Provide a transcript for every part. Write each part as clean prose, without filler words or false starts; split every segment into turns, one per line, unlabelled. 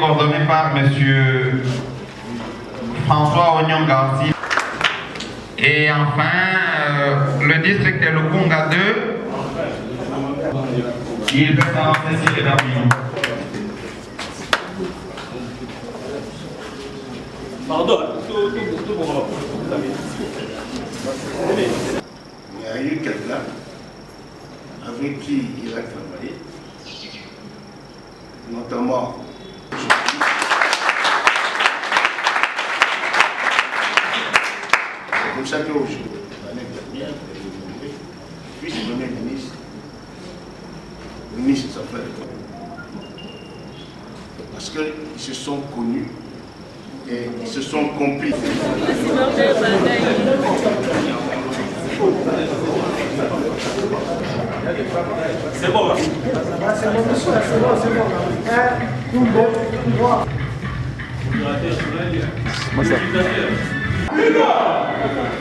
coordonné par M. François Ognon Garcia. Et enfin, le district de Lukunga 2, il peut s'en saisir parmi nous.
Pardon.
Il y a eu quelqu'un avec qui il a travaillé, notamment c'est comme ça qu'aujourd'hui, l'année dernière, puis le Premier ministre, le ministre des Affaires étrangères, parce qu'ils se sont connus et ils se sont compris.
C'est bon.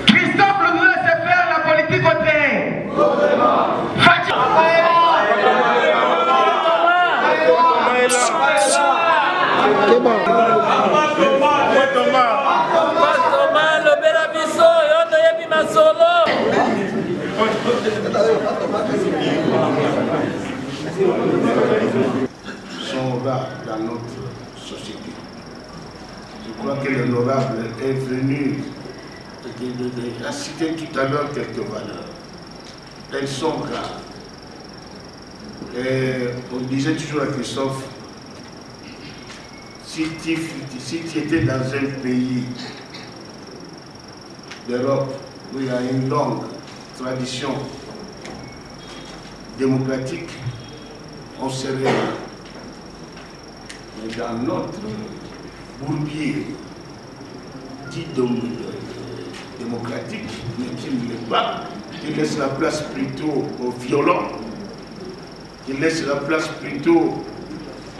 Christophe Lutundula sait faire la politique au terrain.
Sont là dans notre société. Je crois que l'honorable est venu de citer tout à l'heure quelques valeurs. Elles sont rares. Et on disait toujours à Christophe, si tu étais dans un pays d'Europe où il y a une longue tradition démocratique, on serait là. Mais dans notre bourbier dit démocratique, mais qui ne l'est pas, qui laisse la place plutôt aux violents, qui laisse la place plutôt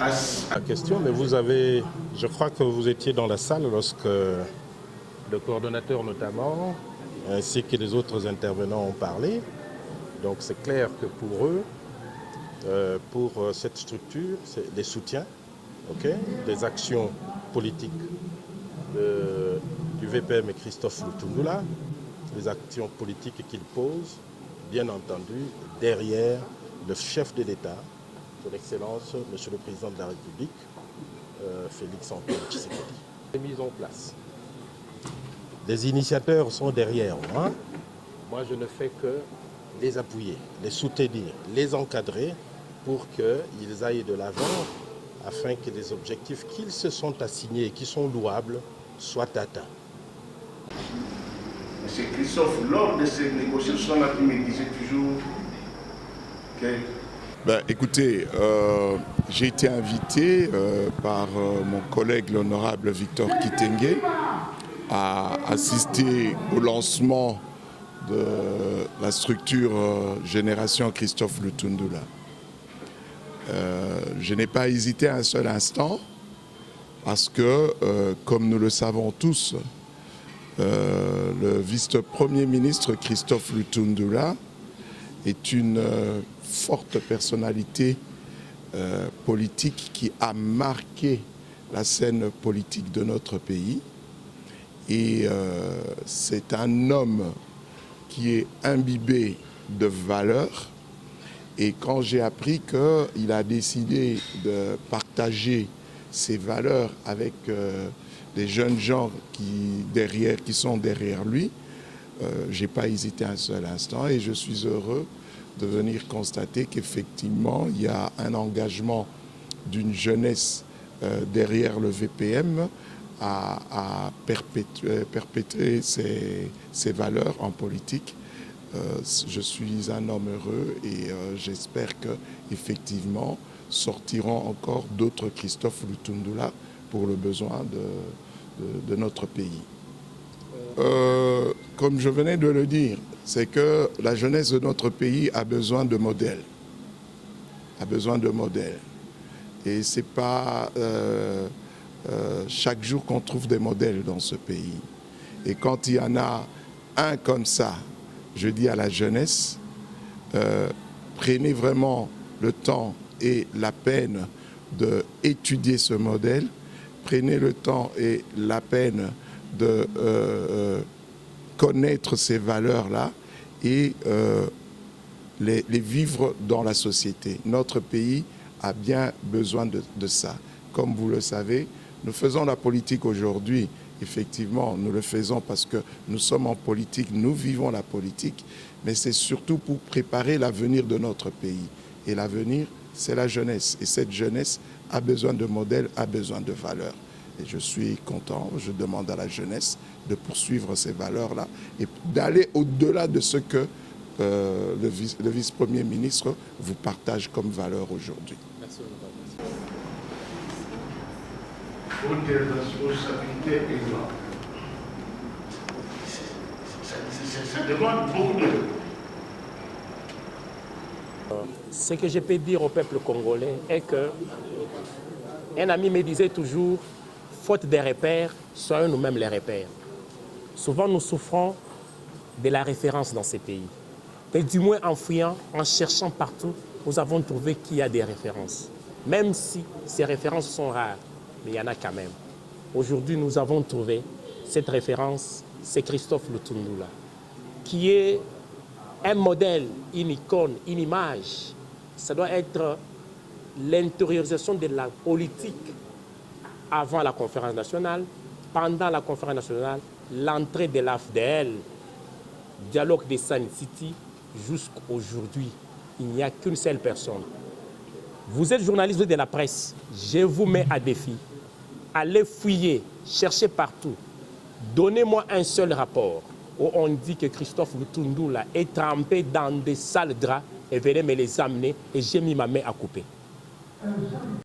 à...
La question, mais vous avez, je crois que vous étiez dans la salle lorsque le coordonnateur notamment, ainsi que les autres intervenants ont parlé. Donc c'est clair que pour eux, pour cette structure, c'est des soutiens, des actions politiques du VPM et Christophe Lutundula, les actions politiques qu'il pose, bien entendu, derrière le chef de l'État, son Excellence, Monsieur le Président de la République, Félix-Antoine Tshisekedi. C'est mis en place. Les initiateurs sont derrière moi. Moi, je ne fais que les appuyer, les soutenir, les encadrer pour qu'ils aillent de l'avant afin que les objectifs qu'ils se sont assignés et qui sont louables soient atteints.
M. Christophe, lors de ces négociations-là, il me disait toujours que...
Écoutez, j'ai été invité par mon collègue l'honorable Victor Kitenge à assister au lancement de la structure Génération Christophe Lutundula. Je n'ai pas hésité un seul instant parce que, comme nous le savons tous, le vice-premier ministre Christophe Lutundula est une forte personnalité politique qui a marqué la scène politique de notre pays. Et c'est un homme qui est imbibé de valeurs. Et quand j'ai appris qu'il a décidé de partager ses valeurs avec les jeunes gens qui sont derrière lui, je n'ai pas hésité un seul instant et je suis heureux de venir constater qu'effectivement, il y a un engagement d'une jeunesse derrière le VPM à perpétuer ces valeurs en politique. Je suis un homme heureux et j'espère qu'effectivement sortiront encore d'autres Christophe Lutundula pour le besoin de notre pays. Comme je venais de le dire, c'est que la jeunesse de notre pays a besoin de modèles. A besoin de modèles. Et ce n'est pas chaque jour qu'on trouve des modèles dans ce pays. Et quand il y en a un comme ça, je dis à la jeunesse, prenez vraiment le temps et la peine d'étudier ce modèle. Prenez le temps et la peine de connaître ces valeurs-là et les vivre dans la société. Notre pays a bien besoin de ça. Comme vous le savez, nous faisons la politique aujourd'hui. Effectivement, nous le faisons parce que nous sommes en politique, nous vivons la politique, mais c'est surtout pour préparer l'avenir de notre pays. Et l'avenir, c'est la jeunesse. Et cette jeunesse a besoin de modèles, a besoin de valeurs. Et je suis content, je demande à la jeunesse de poursuivre ces valeurs-là et d'aller au-delà de ce que le vice-premier ministre vous partage comme valeur aujourd'hui.
Merci.
Votre responsabilité est grande. Ça demande beaucoup de...
Ce que je peux dire au peuple congolais est que un ami me disait toujours, faute des repères, soyons nous-mêmes les repères. Souvent nous souffrons de la référence dans ces pays. Mais du moins en fouillant, en cherchant partout, nous avons trouvé qu'il y a des références. Même si ces références sont rares, mais il y en a quand même. Aujourd'hui, nous avons trouvé cette référence, c'est Christophe Lutundula, qui est un modèle, une icône, une image. Ça doit être l'intériorisation de la politique avant la conférence nationale, pendant la conférence nationale, l'entrée de l'AFDL, dialogue de Sun City, jusqu'aujourd'hui. Il n'y a qu'une seule personne. Vous êtes journaliste de la presse, je vous mets à défi. Allez fouiller, cherchez partout. Donnez-moi un seul rapport où on dit que Christophe Lutundula est trempé dans des sales draps et venez me les amener et j'ai mis ma main à couper.